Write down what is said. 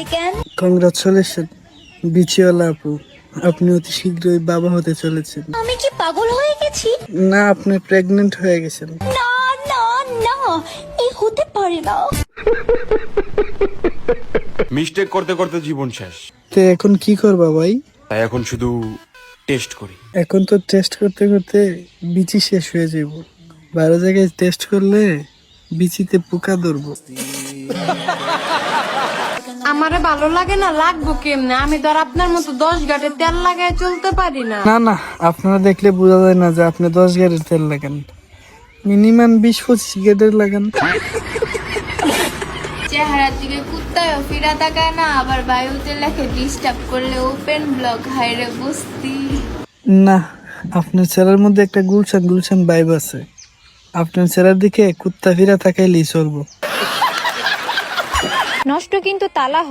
I can? Congratulation বিচিওয়ালা আপু, আপনি অতি শীঘ্রই বাবা হতে চলেছেন। আমি কি পাগল হয়ে গেছি? না, আপনি প্রেগনেন্ট হয়ে গেছেন। না না না, এই হতে পারে না। মিস্টেক করতে করতে জীবন শেষ, তো এখন কি করবা ভাই? তাই এখন শুধু টেস্ট করি। এখন তো টেস্ট করতে করতে বিচি শেষ হয়ে যাব। 12 জায়গায় টেস্ট করলে বিচিতে পোকা ধরবো। আমারে ভালো লাগে না, লাগবো কেমনে? আমি তো আর আপনার মতো 10 গাঁটে তেল লাগায় চলতে পারি না। না না, আপনারা দেখলে বোঝা যায় না যে আপনি 10 গাড়ির তেল লাগান, মিনিমাম 20-25 গাড়ির লাগান। চেহারার দিকে কুত্তায়ও ফিরা তাকায় না, আবার বায়ুতে লেখে ডিস্টার্ব করলে ওপেন ব্লক, হাইরে বস্তি। না, আপনার চেহারার মধ্যে একটা গুলশান গুলশান ভাইব আছে। আপনার চেহারার দিকে কুত্তা ফিরা তাকাইলেই চলবো। নষ্ট কিন্তু তালা